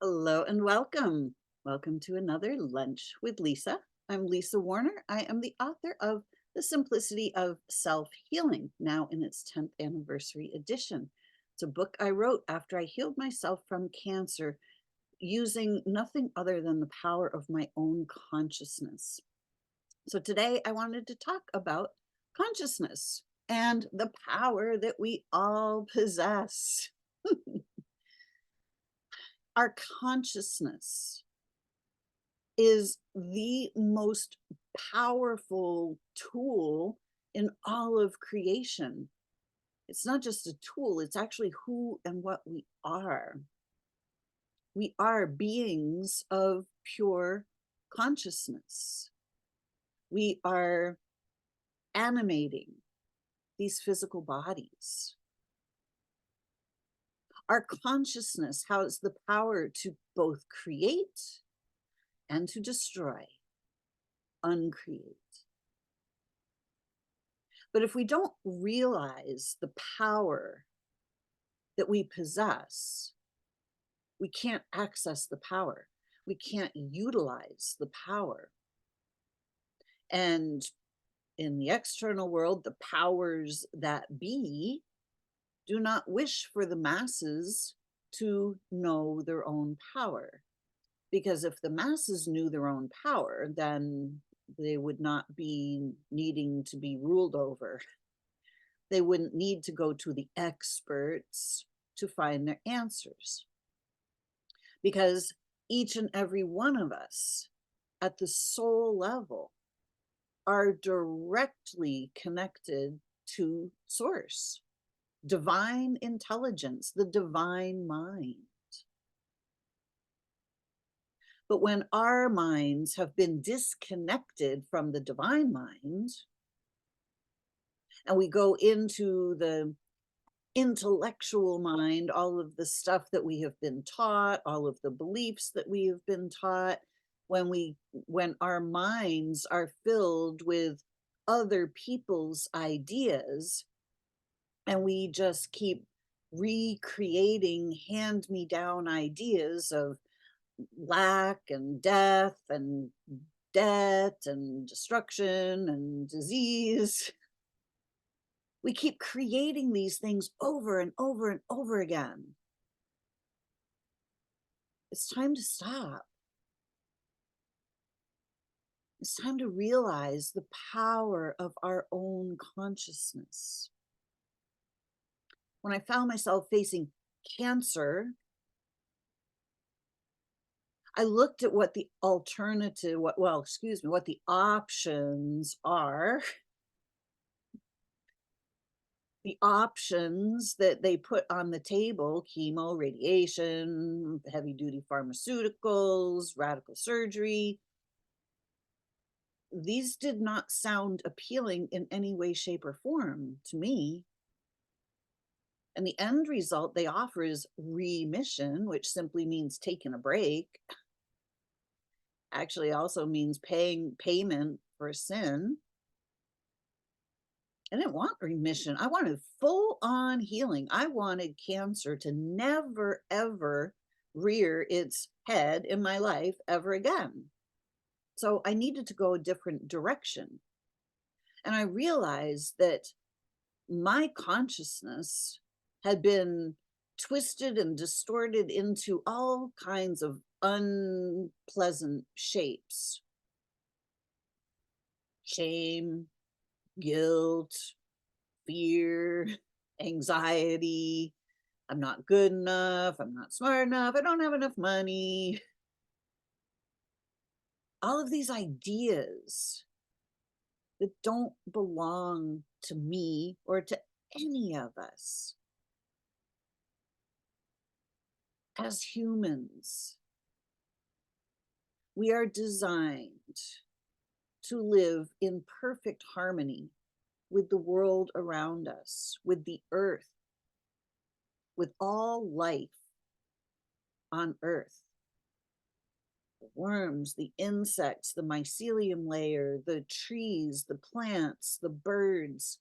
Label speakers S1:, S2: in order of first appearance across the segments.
S1: Hello and welcome. Welcome to another Lunch with Lisa. I'm Lisa Warner. I am the author of The Simplicity of Self-Healing, now in its 10th anniversary edition. It's a book I wrote after I healed myself from cancer using nothing other than the power of my own consciousness. So today I wanted to talk about consciousness and the power that we all possess. Our consciousness is the most powerful tool in all of creation. It's not just a tool, it's actually who and what we are. We are beings of pure consciousness. We are animating these physical bodies. Our consciousness has the power to both create and to destroy, uncreate. But if we don't realize the power that we possess, we can't access the power. We can't utilize the power. And in the external world, the powers that be do not wish for the masses to know their own power. Because if the masses knew their own power, then they would not be needing to be ruled over. They wouldn't need to go to the experts to find their answers, because each and every one of us at the soul level are directly connected to source, divine intelligence, the divine mind. But when our minds have been disconnected from the divine mind, and we go into the intellectual mind, all of the stuff that we have been taught, all of the beliefs that we have been taught, when our minds are filled with other people's ideas, and we just keep recreating hand-me-down ideas of lack and death and debt and destruction and disease. We keep creating these things over and over and over again. It's time to stop. It's time to realize the power of our own consciousness. When I found myself facing cancer, I looked at what the alternative, what the options are, the options that they put on the table: chemo, radiation, heavy duty pharmaceuticals, radical surgery. These did not sound appealing in any way, shape, or form to me. And the end result they offer is remission, which simply means taking a break. Actually also means paying payment for a sin. I didn't want remission. I wanted full on healing. I wanted cancer to never, ever rear its head in my life ever again. So I needed to go a different direction. And I realized that my consciousness had been twisted and distorted into all kinds of unpleasant shapes: shame, guilt, fear, anxiety. I'm not good enough. I'm not smart enough. I don't have enough money. All of these ideas that don't belong to me or to any of us. As humans, we are designed to live in perfect harmony with the world around us, with the earth, with all life on earth. The worms, the insects, the mycelium layer, the trees, the plants, the birds,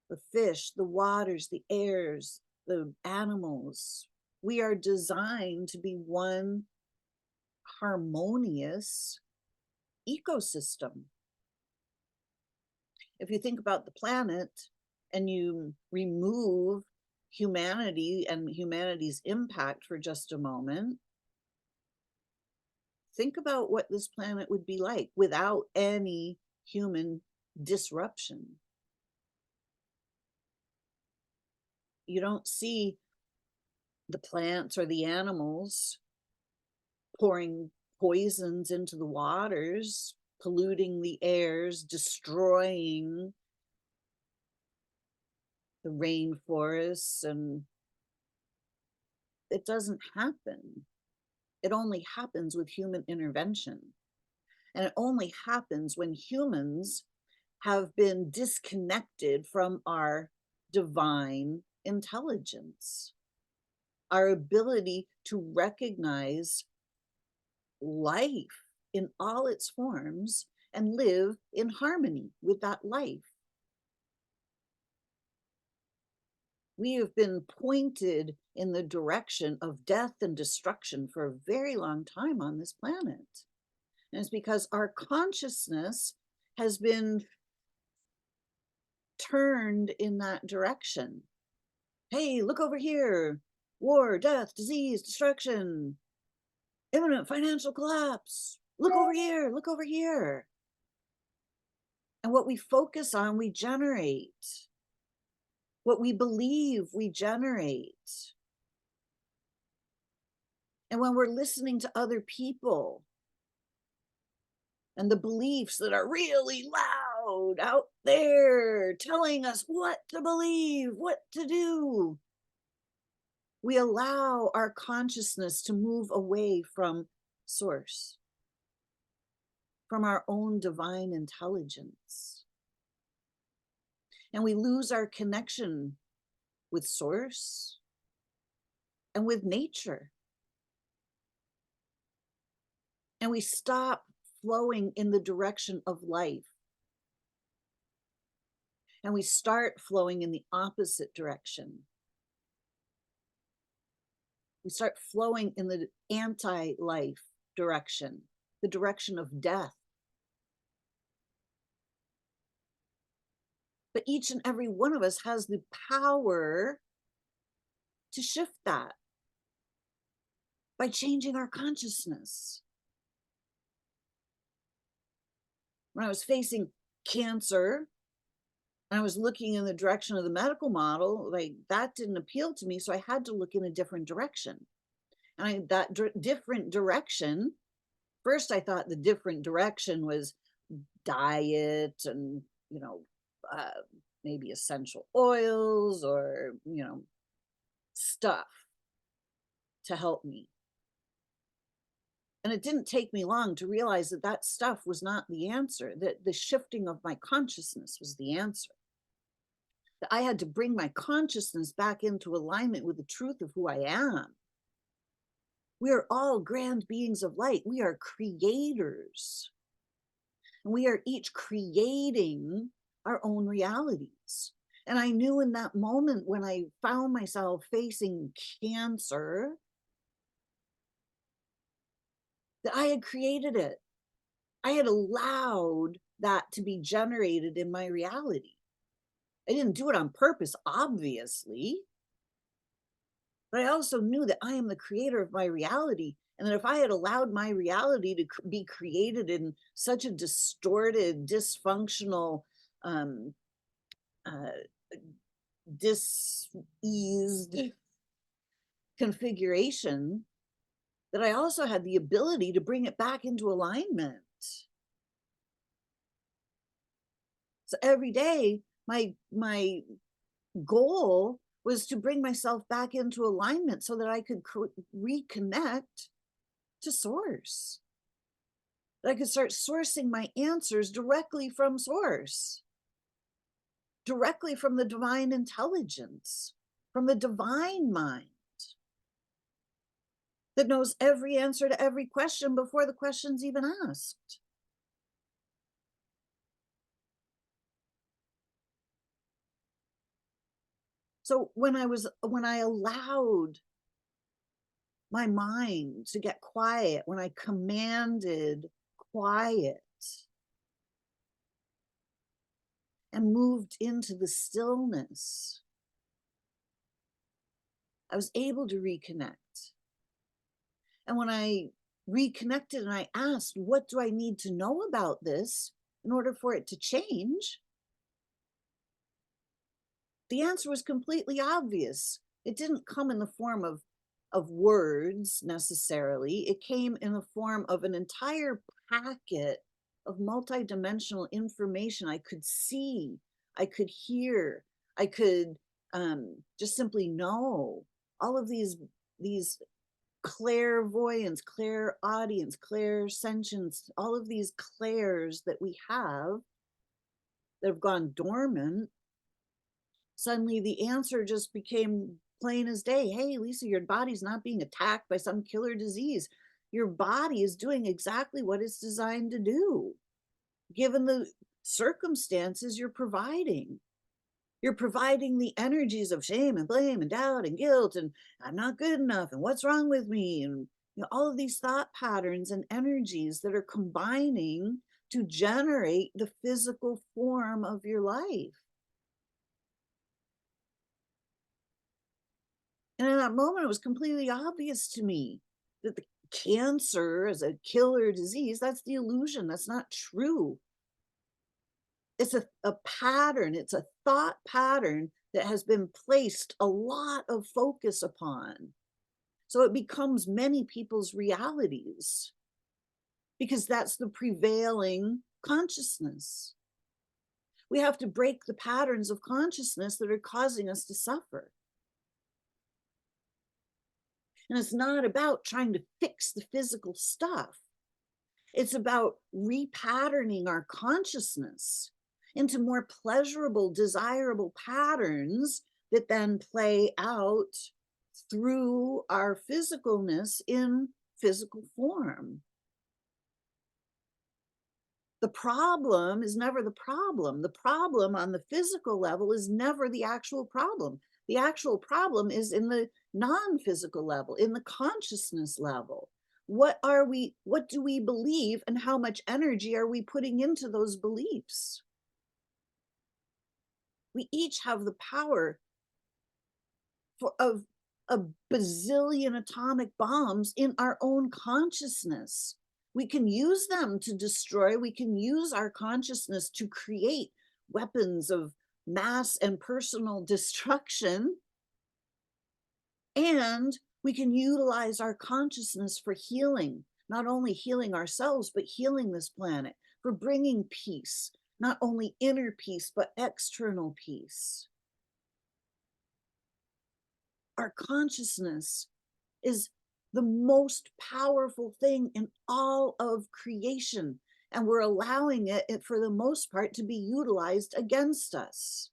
S1: the fish, the waters, the airs, the animals. We are designed to be one harmonious ecosystem. If you think about the planet and you remove humanity and humanity's impact for just a moment, think about what this planet would be like without any human disruption. You don't see the plants or the animals pouring poisons into the waters, polluting the airs, destroying the rainforests, and it doesn't happen. It only happens with human intervention. And it only happens when humans have been disconnected from our divine intelligence, our ability to recognize life in all its forms and live in harmony with that life. We have been pointed in the direction of death and destruction for a very long time on this planet. And it's because our consciousness has been turned in that direction. Hey, look over here. War, death, disease, destruction, imminent financial collapse. Look over here, look over here. And what we focus on, we generate. What we believe, we generate. And when we're listening to other people and the beliefs that are really loud out there telling us what to believe, what to do, we allow our consciousness to move away from source, from our own divine intelligence. And we lose our connection with source and with nature. And we stop flowing in the direction of life. And we start flowing in the opposite direction. We start flowing in the anti-life direction, the direction of death. But each and every one of us has the power to shift that by changing our consciousness. When I was facing cancer, I was looking in the direction of the medical model, like that didn't appeal to me. So I had to look in a different direction. And that different direction, first I thought the different direction was diet and, maybe essential oils or, stuff to help me. And it didn't take me long to realize that that stuff was not the answer, that the shifting of my consciousness was the answer. That I had to bring my consciousness back into alignment with the truth of who I am. We are all grand beings of light. We are creators. And we are each creating our own realities. And I knew in that moment when I found myself facing cancer, that I had created it. I had allowed that to be generated in my reality. I didn't do it on purpose, obviously. But I also knew that I am the creator of my reality. And that if I had allowed my reality to be created in such a distorted, dysfunctional, diseased configuration, that I also had the ability to bring it back into alignment. So every day, my goal was to bring myself back into alignment so that I could reconnect to source. That I could start sourcing my answers directly from source, directly from the divine intelligence, from the divine mind that knows every answer to every question before the question's even asked. So when I allowed my mind to get quiet, when I commanded quiet and moved into the stillness, I was able to reconnect. And when I reconnected and I asked, what do I need to know about this in order for it to change? The answer was completely obvious. It didn't come in the form of words necessarily. It came in the form of an entire packet of multidimensional information I could see, I could hear, I could just simply know. All of these clairvoyance, clairaudience, clairsentience, all of these clairs that we have that have gone dormant, suddenly the answer just became plain as day. Hey, Lisa, your body's not being attacked by some killer disease. Your body is doing exactly what it's designed to do, given the circumstances you're providing. You're providing the energies of shame and blame and doubt and guilt and I'm not good enough and what's wrong with me, and all of these thought patterns and energies that are combining to generate the physical form of your life. And in that moment, it was completely obvious to me that the cancer as a killer disease, that's the illusion. That's not true. It's a pattern, it's a thought pattern that has been placed a lot of focus upon. So it becomes many people's realities because that's the prevailing consciousness. We have to break the patterns of consciousness that are causing us to suffer. And it's not about trying to fix the physical stuff. It's about repatterning our consciousness into more pleasurable, desirable patterns that then play out through our physicalness in physical form. The problem is never the problem. The problem on the physical level is never the actual problem. The actual problem is in the non-physical level, in the consciousness level. What do we believe, and how much energy are we putting into those beliefs? We each have the power of a bazillion atomic bombs in our own consciousness. We can use them to destroy. We can use our consciousness to create weapons of mass and personal destruction. And we can utilize our consciousness for healing, not only healing ourselves, but healing this planet, for bringing peace, not only inner peace, but external peace. Our consciousness is the most powerful thing in all of creation, and we're allowing it, for the most part, to be utilized against us.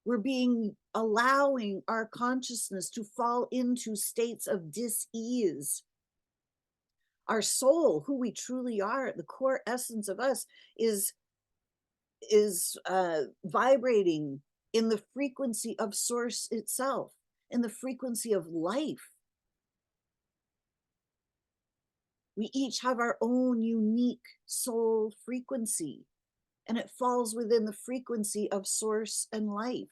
S1: We're allowing our consciousness to fall into states of dis-ease. Our soul, who we truly are, the core essence of us, is vibrating in the frequency of source itself, in the frequency of life. We each have our own unique soul frequency, and it falls within the frequency of source and life.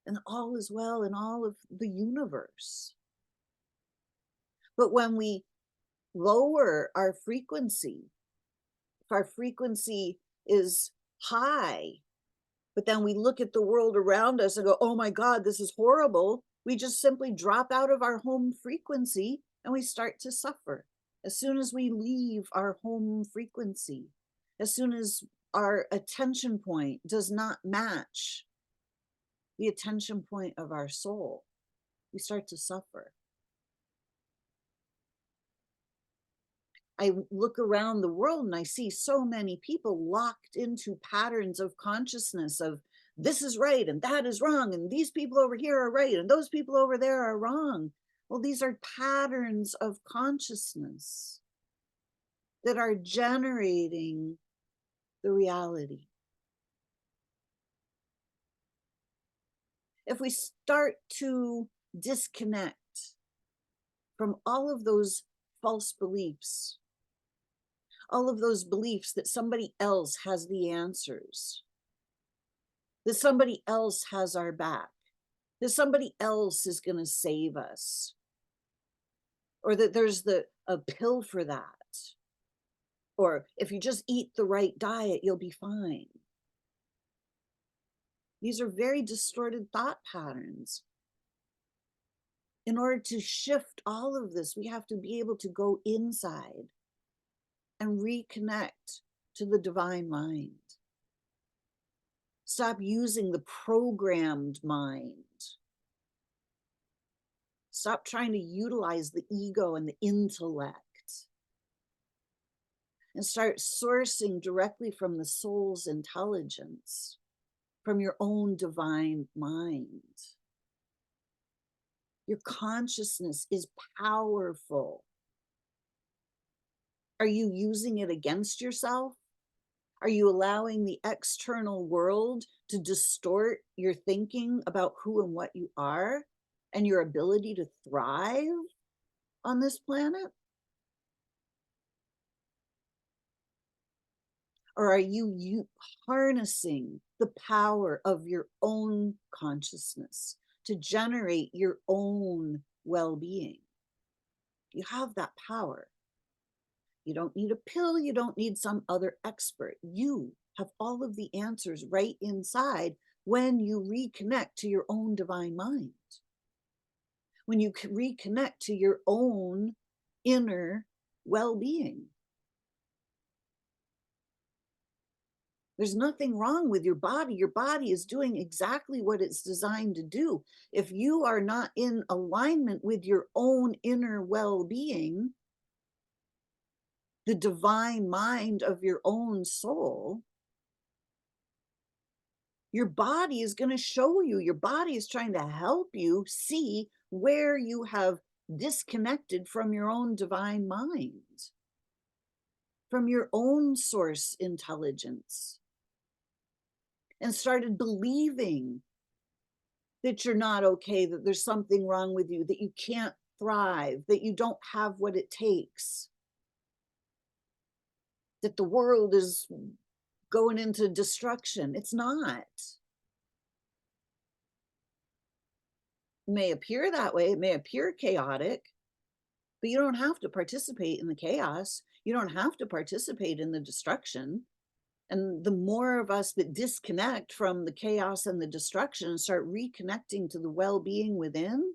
S1: And all is well in all of the universe. But when we lower our frequency, if our frequency is high, but then we look at the world around us and go, oh my God, this is horrible, we just simply drop out of our home frequency and we start to suffer. As soon as we leave our home frequency, as soon as our attention point does not match the attention point of our soul, we start to suffer. I look around the world and I see so many people locked into patterns of consciousness of this is right and that is wrong, and these people over here are right and those people over there are wrong. Well, these are patterns of consciousness that are generating the reality. If we start to disconnect from all of those false beliefs, all of those beliefs that somebody else has the answers, that somebody else has our back, that somebody else is going to save us, or that there's a pill for that, or if you just eat the right diet, you'll be fine. These are very distorted thought patterns. In order to shift all of this, we have to be able to go inside and reconnect to the divine mind. Stop using the programmed mind. Stop trying to utilize the ego and the intellect. And start sourcing directly from the soul's intelligence, from your own divine mind. Your consciousness is powerful. Are you using it against yourself? Are you allowing the external world to distort your thinking about who and what you are and your ability to thrive on this planet? Or are you harnessing the power of your own consciousness to generate your own well-being? You have that power. You don't need a pill. You don't need some other expert. You have all of the answers right inside when you reconnect to your own divine mind. When you reconnect to your own inner well-being. There's nothing wrong with your body. Your body is doing exactly what it's designed to do. If you are not in alignment with your own inner well-being, the divine mind of your own soul, your body is going to show you. Your body is trying to help you see where you have disconnected from your own divine mind, from your own source intelligence, and started believing that you're not okay, that there's something wrong with you, that you can't thrive, that you don't have what it takes, that the world is going into destruction. It's not. It may appear that way. It may appear chaotic, but you don't have to participate in the chaos. You don't have to participate in the destruction. And the more of us that disconnect from the chaos and the destruction and start reconnecting to the well-being within,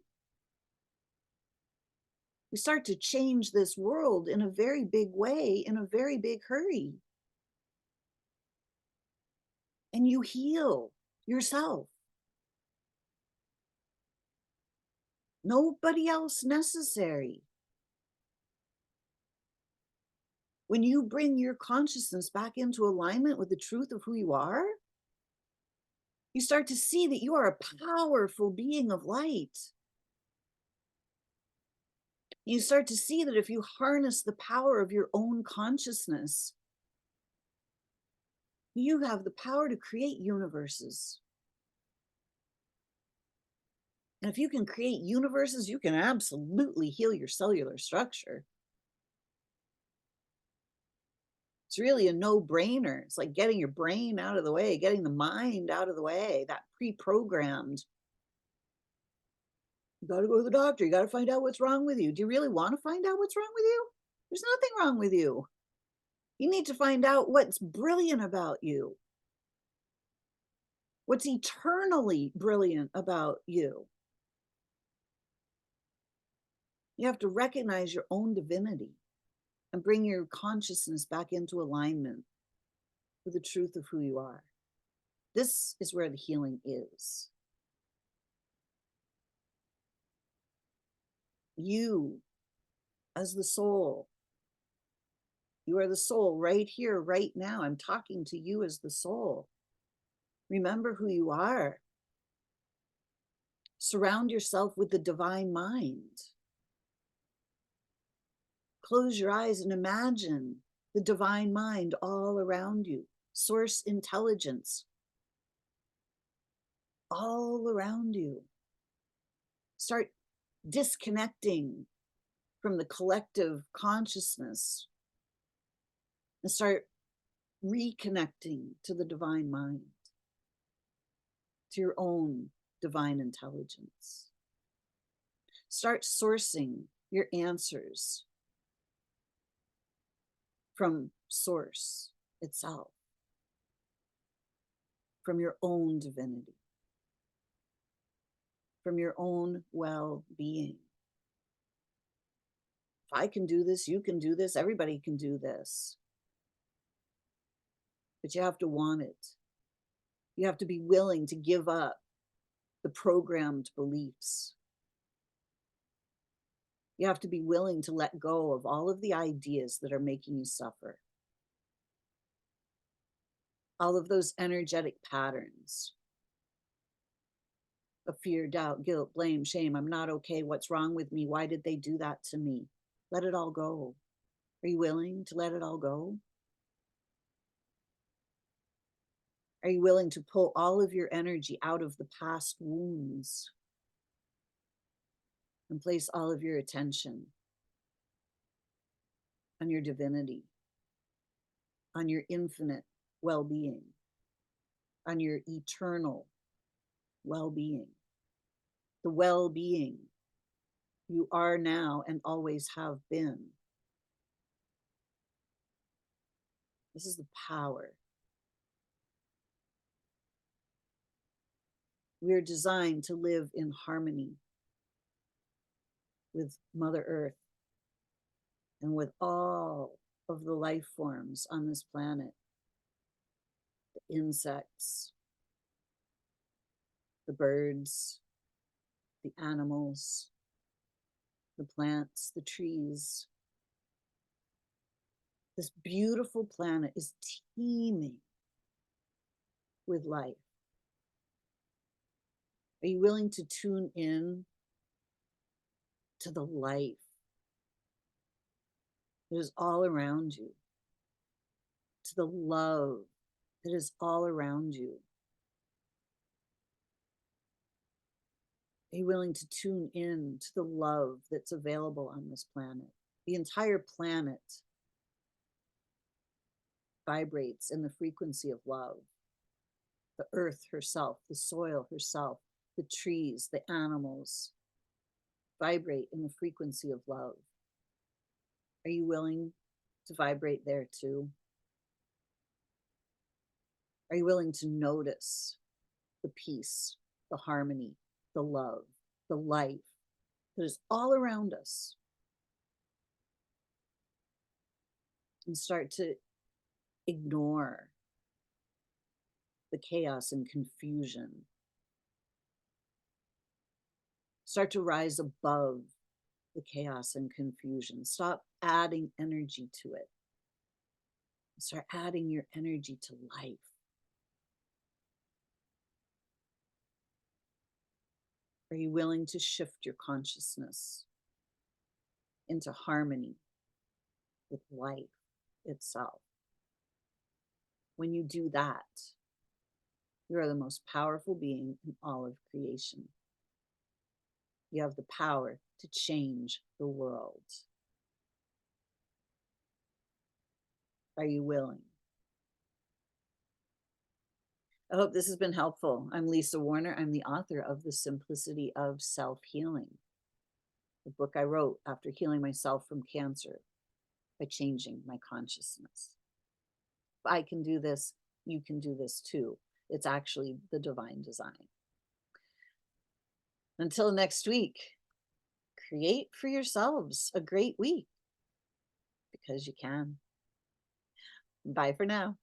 S1: we start to change this world in a very big way, in a very big hurry. And you heal yourself. Nobody else necessary. When you bring your consciousness back into alignment with the truth of who you are, you start to see that you are a powerful being of light. You start to see that if you harness the power of your own consciousness, you have the power to create universes. And if you can create universes, you can absolutely heal your cellular structure. It's really a no-brainer. It's like getting your brain out of the way, getting the mind out of the way, that pre-programmed. You got to go to the doctor. You got to find out what's wrong with you. Do you really want to find out what's wrong with you? There's nothing wrong with you. You need to find out what's brilliant about you. What's eternally brilliant about you. You have to recognize your own divinity and bring your consciousness back into alignment with the truth of who you are. This is where the healing is. You, as the soul, you are the soul right here, right now. I'm talking to you as the soul. Remember who you are. Surround yourself with the divine mind. Close your eyes and imagine the divine mind all around you. Source intelligence all around you. Start disconnecting from the collective consciousness and start reconnecting to the divine mind, to your own divine intelligence. Start sourcing your answers from source itself, from your own divinity, from your own well-being. If I can do this, you can do this, everybody can do this. But you have to want it. You have to be willing to give up the programmed beliefs. You have to be willing to let go of all of the ideas that are making you suffer. All of those energetic patterns of fear, doubt, guilt, blame, shame. I'm not okay. What's wrong with me? Why did they do that to me? Let it all go. Are you willing to let it all go? Are you willing to pull all of your energy out of the past wounds and place all of your attention on your divinity, on your infinite well-being, on your eternal well-being, the well-being you are now and always have been? This is the power. We are designed to live in harmony with Mother Earth and with all of the life forms on this planet, the insects, the birds, the animals, the plants, the trees. This beautiful planet is teeming with life. Are you willing to tune in to the life that is all around you, to the love that is all around you? Are you willing to tune in to the love that's available on this planet? The entire planet vibrates in the frequency of love. The earth herself, the soil herself, the trees, the animals vibrate in the frequency of love. Are you willing to vibrate there too? Are you willing to notice the peace, the harmony, the love, the life that is all around us? And start to ignore the chaos and confusion. Start to rise above the chaos and confusion. Stop adding energy to it. Start adding your energy to life. Are you willing to shift your consciousness into harmony with life itself? When you do that, you are the most powerful being in all of creation. You have the power to change the world. Are you willing? I hope this has been helpful. I'm Lisa Warner. I'm the author of The Simplicity of Self-Healing, the book I wrote after healing myself from cancer by changing my consciousness. If I can do this, you can do this too. It's actually the divine design. Until next week, create for yourselves a great week because you can. Bye for now.